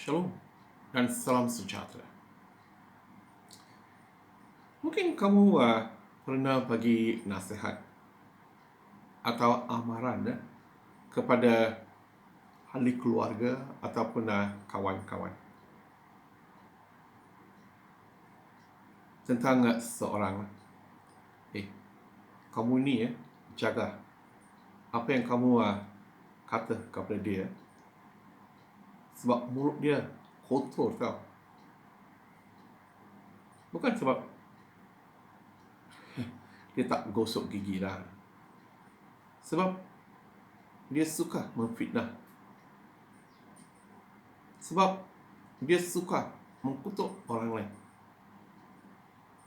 Shalom dan salam sejahtera. Mungkin kamu pernah bagi nasihat atau amaran kepada ahli keluarga ataupun kawan-kawan tentang seseorang. Kamu ni jaga apa yang kamu kata kepada dia, sebab mulut dia kotor tau. Bukan sebab dia tak gosok gigi lah, sebab dia suka memfitnah, sebab dia suka mengutuk orang lain.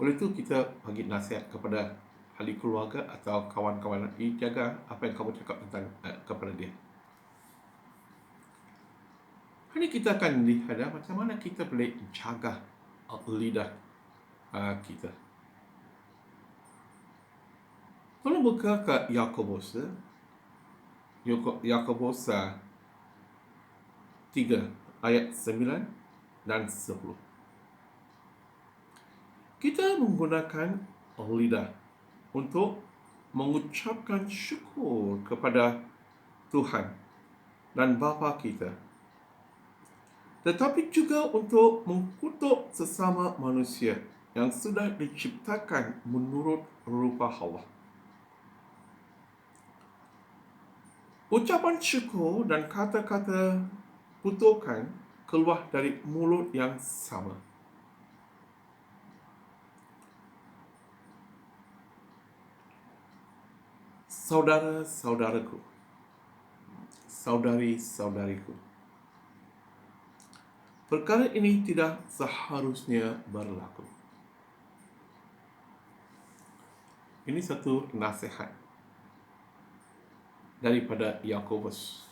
Oleh itu kita bagi nasihat kepada ahli keluarga atau kawan-kawan, jaga apa yang kamu cakap tentang kepada dia. Hari ini kita akan lihat macam mana kita boleh jaga lidah kita. Tolong buka ke Yakobus 3 ayat 9 dan 10. Kita menggunakan lidah untuk mengucapkan syukur kepada Tuhan dan Bapa kita, tetapi juga untuk mengutuk sesama manusia yang sudah diciptakan menurut rupa Allah. Ucapan syukur dan kata-kata kutukan keluar dari mulut yang sama. Saudara-saudaraku, saudari-saudariku, perkara ini tidak seharusnya berlaku. Ini satu nasihat daripada Yakobus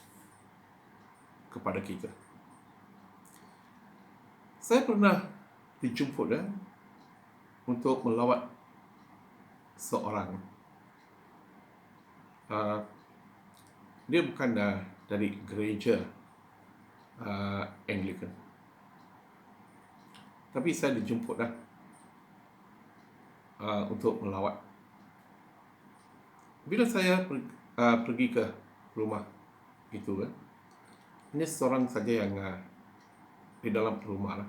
kepada kita. Saya pernah dijemput untuk melawat seorang. Dia bukan dari gereja Anglican, tapi saya dijemput untuk melawat. Bila saya pergi ke rumah itu, hanya seorang saja yang di dalam rumah,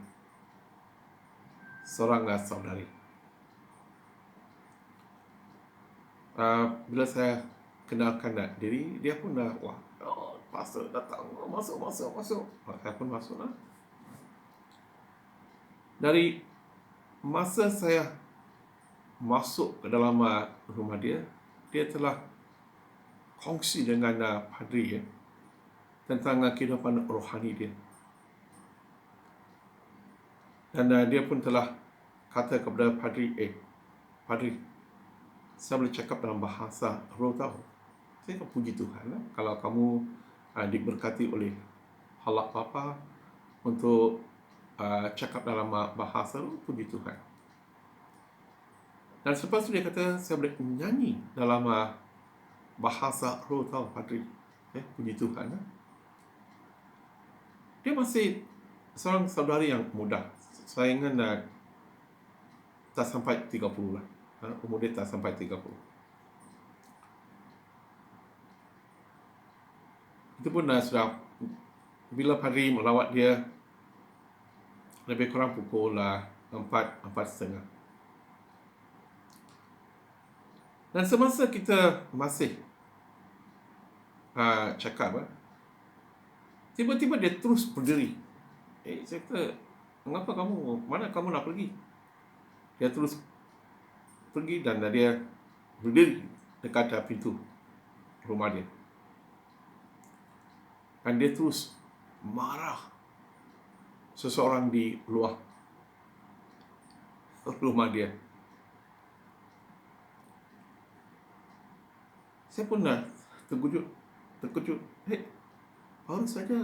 seorang saudari. Bila saya kenalkan diri, dia pun pastor datang, masuk. Saya pun masuk . Dari masa saya masuk ke dalam rumah dia, dia telah kongsi dengan padri tentang kehidupan rohani dia. Dan dia pun telah kata kepada padri, padri, saya boleh cakap dalam bahasa roh tahu. Saya akan puji Tuhan kalau kamu diberkati oleh Allah Bapa untuk cakap dalam bahasa roh, puji Tuhan. Dan selepas itu dia kata, saya boleh menyanyi dalam bahasa roh tahu, padri. Puji Tuhan. Dia masih seorang saudari yang muda. Saya ingat tak sampai 30 lah. Umur dia tak sampai 30. Itu pun sudah, bila padri melawat dia, lebih kurang pukul 4:30. Dan semasa kita masih cakap, tiba-tiba dia terus berdiri. Saya kata, mengapa mana kamu nak pergi? Dia terus pergi dan dia berdiri dekat pintu rumah dia. Dan dia terus marah seseorang di luar rumah dia. Saya pun terkejut. Baru saja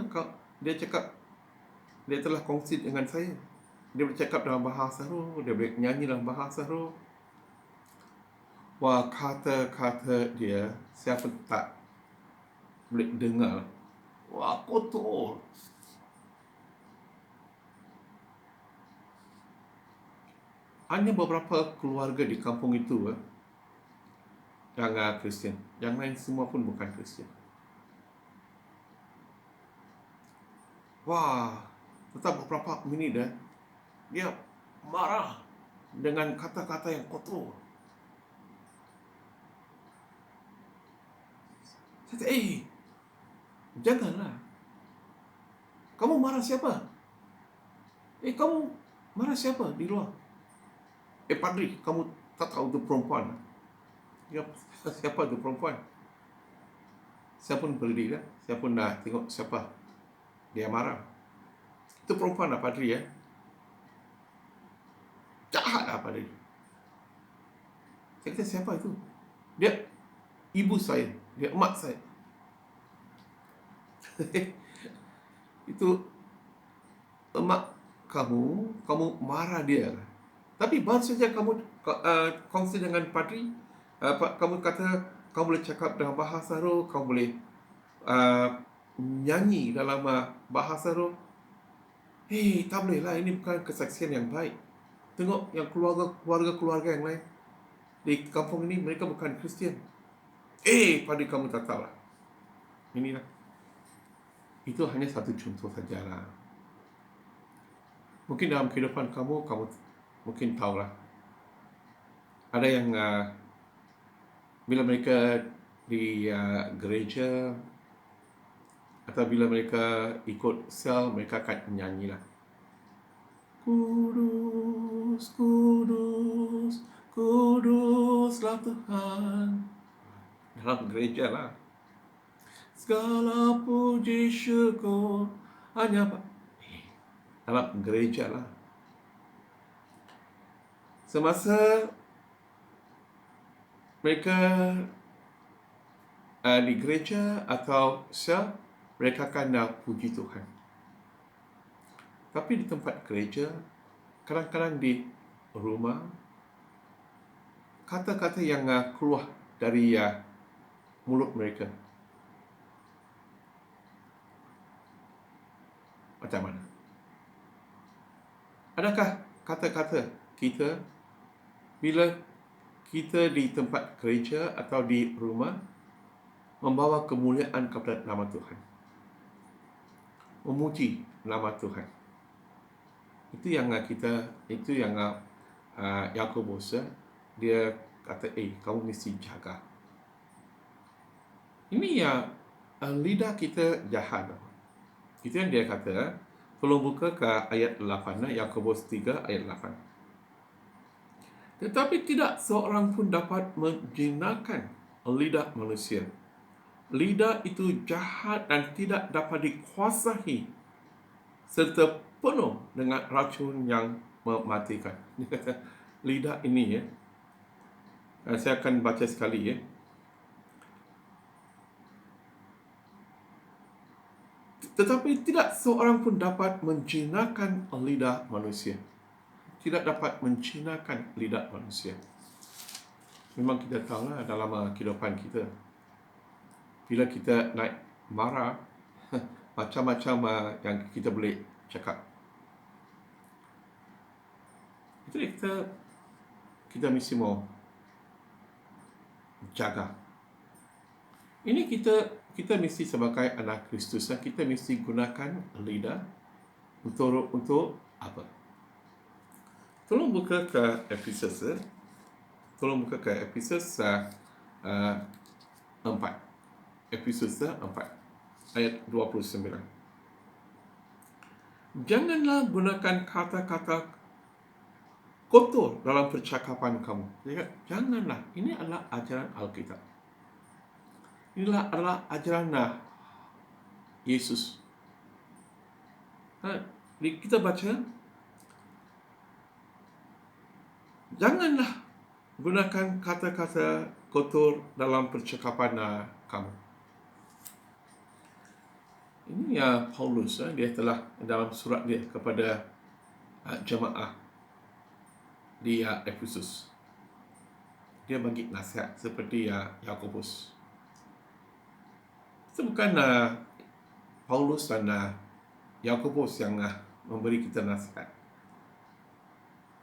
dia cakap, dia telah kongsi dengan saya. Dia bercakap dalam bahasa roh, dia boleh nyanyi dalam bahasa roh. Kata-kata dia, saya pun tak boleh dengar. Kotor. hanya beberapa keluarga di kampung itu yang Kristian. Yang lain semua pun bukan Kristian. Wah, tetap beberapa minit dia marah dengan kata-kata yang kotor. Saya kata, janganlah. Kamu marah siapa? Kamu marah siapa di luar? Padri, kamu tak tahu itu perempuan. Ya, siapa itu perempuan? Saya pun berdiri, saya pun dah tengok siapa dia marah. Itu perempuan lah, Padri ya. Jahat lah Padri. Saya kata, siapa itu? Dia ibu saya, dia emak saya. Itu emak kamu marah dia. Tapi baru saja kamu kongsi dengan Padri, kamu kata kamu boleh cakap dalam bahasa roh, kamu boleh nyanyi dalam bahasa roh. Tak boleh lah, ini bukan kesaksian yang baik. Tengok yang keluarga yang lain di kampung ini, mereka bukan Kristian. Padri, kamu tak tahu lah. Inilah. Itu hanya satu contoh sajalah. Mungkin dalam kehidupan kamu mungkin tahulah. Ada yang bila mereka di gereja atau bila mereka ikut sel, mereka akan menyanyilah. Kudus, kudus, kuduslah Tuhan. Dalam gereja lah. Segala puji syukur hanya dalam gereja lah. Semasa mereka di gereja atau sel, mereka akan puji Tuhan. Tapi di tempat gereja, kadang-kadang di rumah, kata-kata yang keluar dari mulut mereka macam mana? Adakah kata-kata kita bila kita di tempat gereja atau di rumah membawa kemuliaan kepada nama Tuhan, memuji nama Tuhan? Itu yang Yakobus dia kata, kamu mesti jaga. Ini lidah kita jahat. Itu yang dia kata. Tolong buka ke ayat 8, Yakobus 3 ayat 8. Tetapi tidak seorang pun dapat menjinakkan lidah manusia. Lidah itu jahat dan tidak dapat dikuasai, serta penuh dengan racun yang mematikan. Dia kata, lidah ini saya akan baca sekali Tetapi tidak seorang pun dapat menjinakkan lidah manusia. Tidak dapat menjinakkan lidah manusia. Memang kita tahulah dalam kehidupan kita, bila kita naik marah, macam-macam yang kita boleh cakap. Jadi kita mesti mau jaga. Ini kita mesti sebagai anak Kristus, kita mesti gunakan lidah untuk apa? Tolong buka ke Efesus. Tolong buka ke Efesus 4. Efesus 4 ayat 29. Janganlah gunakan kata-kata kotor dalam percakapan kamu. Janganlah. Ini adalah ajaran Alkitab. Inilah adalah ajaran Yesus. Kita baca, janganlah gunakan kata-kata kotor dalam percakapan kamu. Ini Paulus, dia telah dalam surat dia kepada jemaah di Efesus. Dia bagi nasihat seperti Yakobus. Itu bukan Paulus dan Yakobus yang memberi kita nasihat.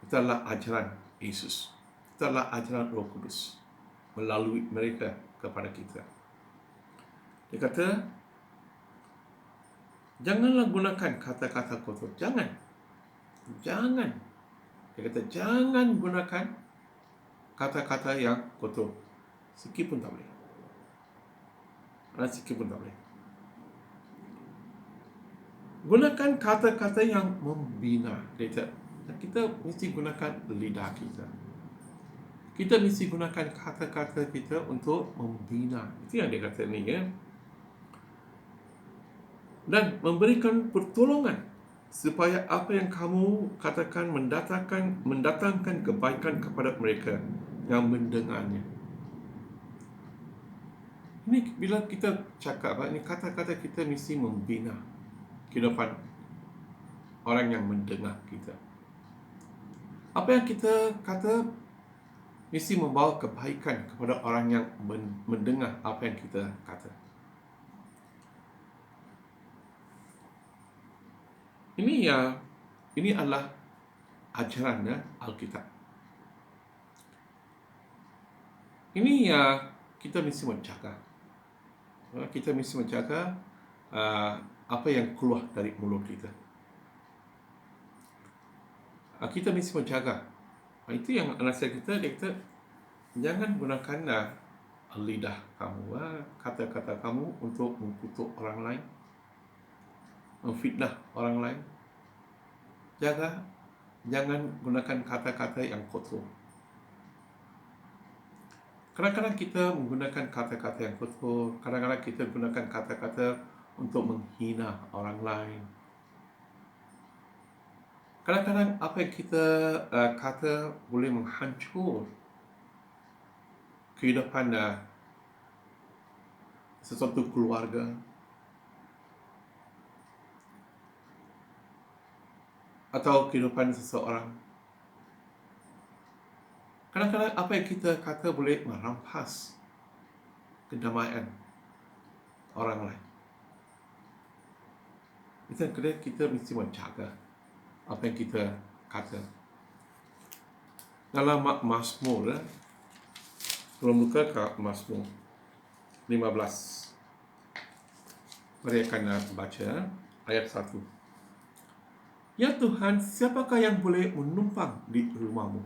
Itu adalah ajaran Yesus. Itu adalah ajaran Roh Kudus melalui mereka kepada kita. Dia kata, janganlah gunakan kata-kata kotor. Jangan. Dia kata, jangan gunakan kata-kata yang kotor. Sikit pun tak boleh. Sikit pun tak boleh. Gunakan kata-kata yang membina. Dia kata, kita mesti gunakan lidah kita. Kita mesti gunakan kata-kata kita untuk membina. Itu yang dia kata ni, ya. Dan memberikan pertolongan supaya apa yang kamu katakan mendatangkan kebaikan kepada mereka yang mendengarnya. Ini bila kita cakap, ini kata-kata kita mesti membina kehidupan orang yang mendengar kita. Apa yang kita kata mesti membawa kebaikan kepada orang yang mendengar apa yang kita kata. Ini adalah ajaran Alkitab. Ini kita mesti menjaga. Kita mesti menjaga apa yang keluar dari mulut kita. Kita mesti menjaga. Itu yang nasihat kita. Dia kata, jangan gunakan lidah kamu, kata-kata kamu untuk mengutuk orang lain, memfitnah orang lain. Jangan gunakan kata-kata yang kotor. Kadang-kadang kita menggunakan kata-kata yang kotor. Kadang-kadang kita gunakan kata-kata untuk menghina orang lain. Kadang-kadang apa yang kita kata boleh menghancur kehidupan sesuatu keluarga. Atau kehidupan seseorang. Kadang-kadang apa yang kita kata boleh merampas kedamaian orang lain. Itu yang kita mesti menjaga apa yang kita kata. Dalam Mazmur, belum buka ke Mazmur 15. Mari akan baca ayat 1. Ya Tuhan, siapakah yang boleh menumpang di rumahmu?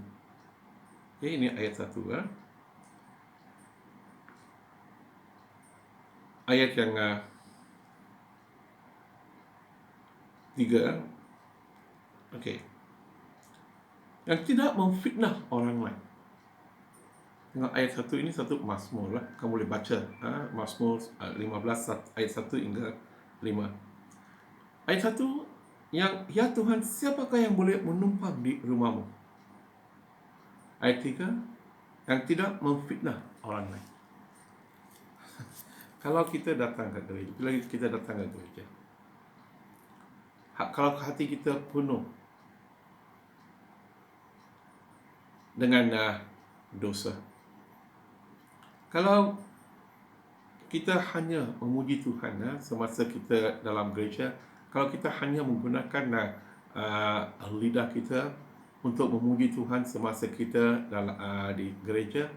Okay, ini ayat 1. Ayat yang 3. Okay. Yang tidak memfitnah orang lain. Tengok ayat 1 ini satu Mazmur. Kamu boleh baca Mazmur 15 ayat 1 hingga 5. Ayat 1, ya Tuhan, siapakah yang boleh menumpang di rumahmu? Ayat 3, yang tidak memfitnah orang lain. Kalau kita datang ke gereja, bila kita datang ke gereja, kalau hati kita penuh dengan dosa, kalau kita hanya memuji Tuhan semasa kita dalam gereja, kalau kita hanya menggunakan lidah kita untuk memuji Tuhan semasa kita dalam di gereja,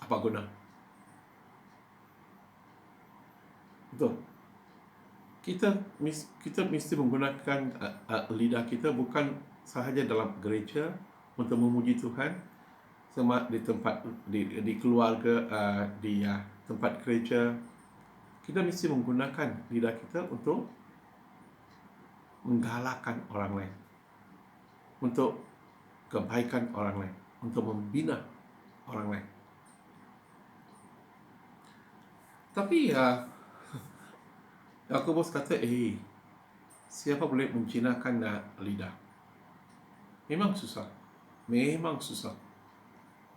apa guna? Betul. Kita mesti menggunakan lidah kita bukan sahaja dalam gereja untuk memuji Tuhan, sama di tempat di keluarga, di tempat gereja. Kita mesti menggunakan lidah kita untuk menggalakkan orang lain, untuk kebaikan orang lain, untuk membina orang lain. Tapi Yakobus kata, siapa boleh menjinakkan lidah? Memang susah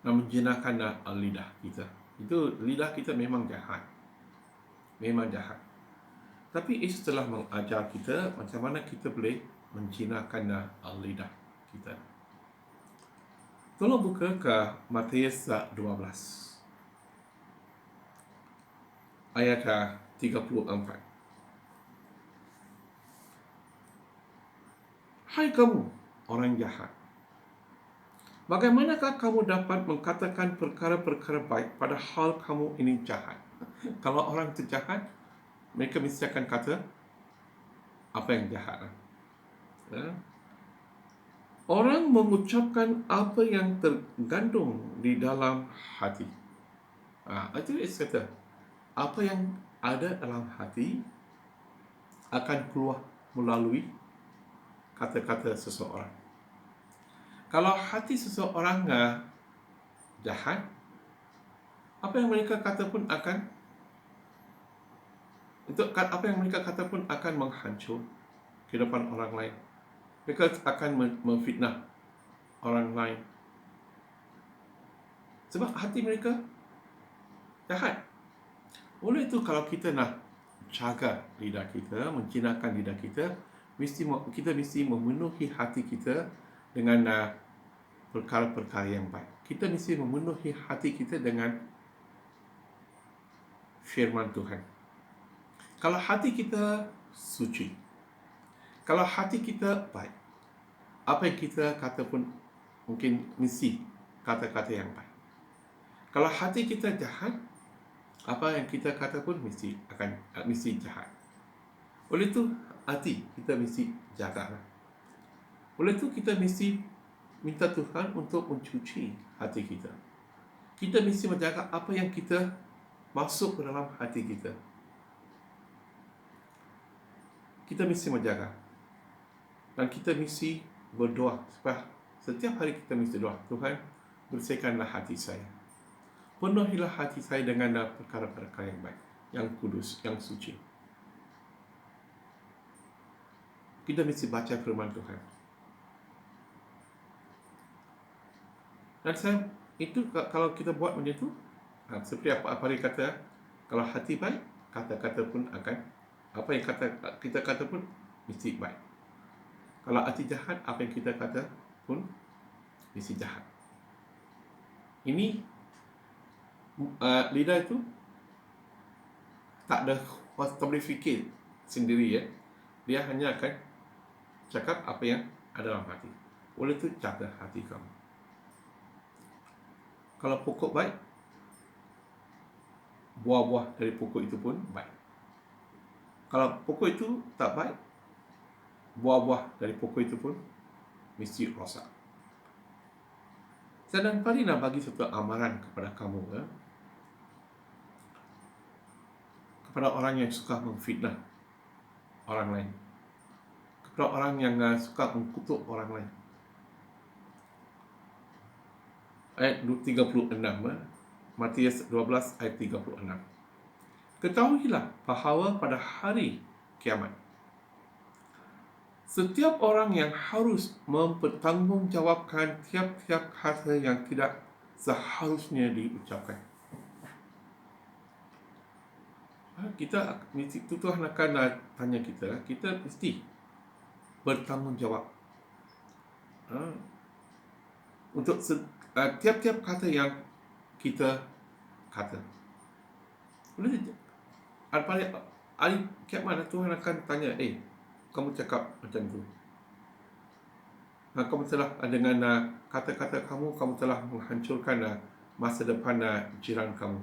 nak menjinakkan lidah kita. Itu lidah kita memang jahat. Tapi Yesus telah mengajar kita macam mana kita boleh menjinakkan lidah kita. Tolong buka ke Matius 12 ayat 34. Hai kamu, orang jahat. Bagaimanakah kamu dapat mengatakan perkara-perkara baik padahal kamu ini jahat? Kalau orang itu jahat, mereka mesti akan kata apa yang jahat. Ya. Orang mengucapkan apa yang tergandung di dalam hati. Itu kata, apa yang ada dalam hati akan keluar melalui kata-kata seseorang. Kalau hati seseorang jahat, apa yang mereka kata pun akan menghancur kehidupan orang lain. Mereka akan memfitnah orang lain. Sebab hati mereka jahat. Oleh itu, kalau kita nak jaga lidah kita, menjinakkan lidah kita, kita mesti memenuhi hati kita dengan perkara-perkara yang baik. Kita mesti memenuhi hati kita dengan firman Tuhan. Kalau hati kita suci, kalau hati kita baik, apa yang kita kata pun mungkin mesti kata-kata yang baik. Kalau hati kita jahat, apa yang kita kata pun mesti jahat. Oleh itu, hati kita mesti jaga. Oleh itu, kita mesti minta Tuhan untuk mencuci hati kita. Kita mesti menjaga apa yang kita masuk ke dalam hati kita. Kita mesti menjaga. Dan kita mesti berdoa. Sebab setiap hari kita mesti doa, Tuhan, bersihkanlah hati saya. Penuhilah hati saya dengan perkara-perkara yang baik, yang kudus, yang suci. Kita mesti baca firman Tuhan. Dan kalau kita buat macam itu, seperti apa dia kata, kalau hati baik, kata-kata pun akan, apa yang kita kata pun mesti baik. Kalau hati jahat, apa yang kita kata pun mesti jahat. Ini lidah itu tak boleh fikir sendiri, ya. Dia hanya akan cakap apa yang ada dalam hati. Oleh itu, jaga hati kamu. Kalau pokok baik, buah-buah dari pokok itu pun baik. Kalau pokok itu tak baik, buah-buah dari pokok itu pun mesti rosak. Saya dan Pari nak bagi satu amaran kepada kamu, ya. Kepada orang yang suka memfitnah orang lain, kepada orang yang suka mengkutuk orang lain. Ayat 36, Matius 12 ayat 36. Ketahuilah bahawa pada hari kiamat, setiap orang yang harus mempertanggungjawabkan tiap-tiap kata yang tidak seharusnya diucapkan. Kita mesti, Tuhan akan tanya kita mesti bertanggungjawab untuk tiap-tiap kata yang kita kata. Boleh hari kiamat Tuhan akan tanya, kamu cakap macam tu, kamu telah dengan kata-kata kamu telah menghancurkan masa depan jiran kamu.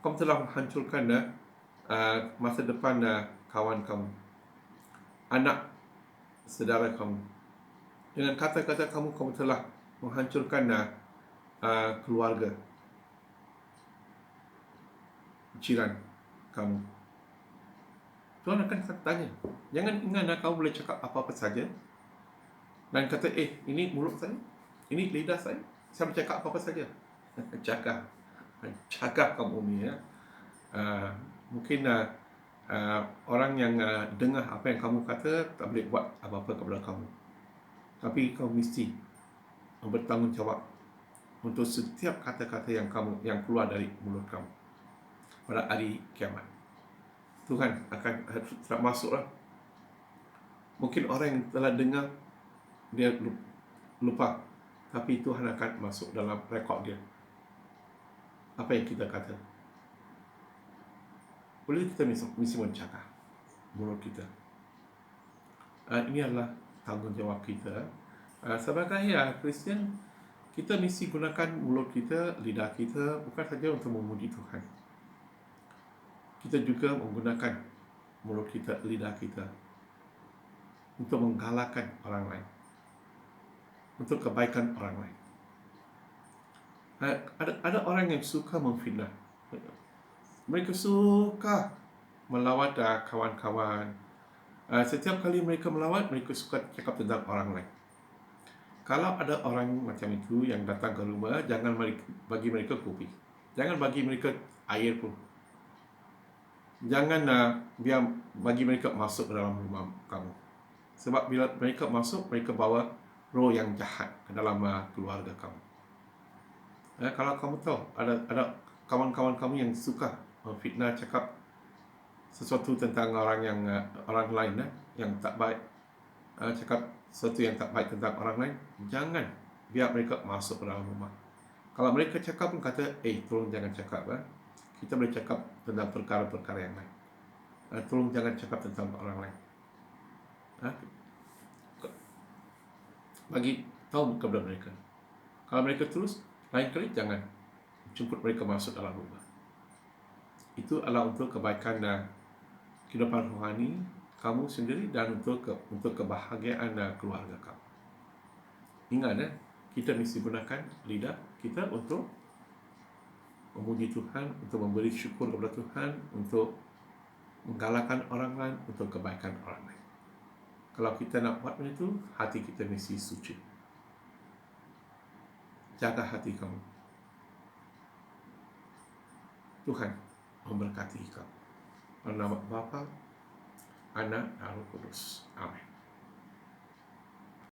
Kamu telah menghancurkan masa depan kawan kamu, anak saudara kamu. Dengan kata-kata kamu telah menghancurkan keluarga, jiran kamu. Tuhan akan tanya. Jangan ingat kamu boleh cakap apa-apa saja dan kata, ini mulut saya, ini lidah saya boleh cakap apa-apa saja. Jaga kamu ni, ya. Mungkin orang yang dengar apa yang kamu kata tak boleh buat apa-apa kepada kamu, tapi kamu mesti bertanggungjawab untuk setiap kata-kata yang keluar dari mulut kamu pada hari kiamat. Tuhan akan tak masuklah. Mungkin orang yang telah dengar dia lupa, tapi Tuhan akan masuk dalam rekod dia apa yang kita kata. Boleh kita mesti menjaga mulut kita. Ini adalah tanggungjawab kita sebagai Kristian. Kita mesti gunakan mulut kita, lidah kita bukan saja untuk memuji Tuhan. Kita juga menggunakan mulut kita, lidah kita untuk menggalakkan orang lain, untuk kebaikan orang lain. Ada orang yang suka memfitnah. Mereka suka melawat kawan-kawan. Setiap kali mereka melawat, mereka suka cakap tentang orang lain. Kalau ada orang macam itu yang datang ke rumah, jangan bagi mereka kopi. Jangan bagi mereka air pun. Jangan biar bagi mereka masuk ke dalam rumah kamu. Sebab bila mereka masuk, mereka bawa roh yang jahat ke dalam keluarga kamu. Kalau kamu tahu ada kawan-kawan kamu yang suka fitnah, cakap sesuatu tentang orang lain yang tak baik, cakap sesuatu yang tak baik tentang orang lain, jangan biar mereka masuk ke dalam rumah. Kalau mereka cakap pun kata, tolong jangan cakap. Kita boleh cakap tentang perkara-perkara yang lain. Tolong jangan cakap tentang orang lain. Bagi tahu kepada mereka. Kalau mereka terus, lain kali jangan jemput mereka masuk dalam rumah. Itu adalah untuk kebaikan kehidupan rohani kamu sendiri dan untuk kebahagiaan keluarga kamu. Ingat, kita mesti gunakan lidah kita untuk memuji Tuhan, untuk memberi syukur kepada Tuhan, untuk menggalakkan orang lain, untuk kebaikan orang lain. Kalau kita nak buat itu, hati kita mesti suci. Jaga hati kamu. Tuhan memberkati kamu. Dalam nama Bapa, Anak, dan Roh Kudus. Amin.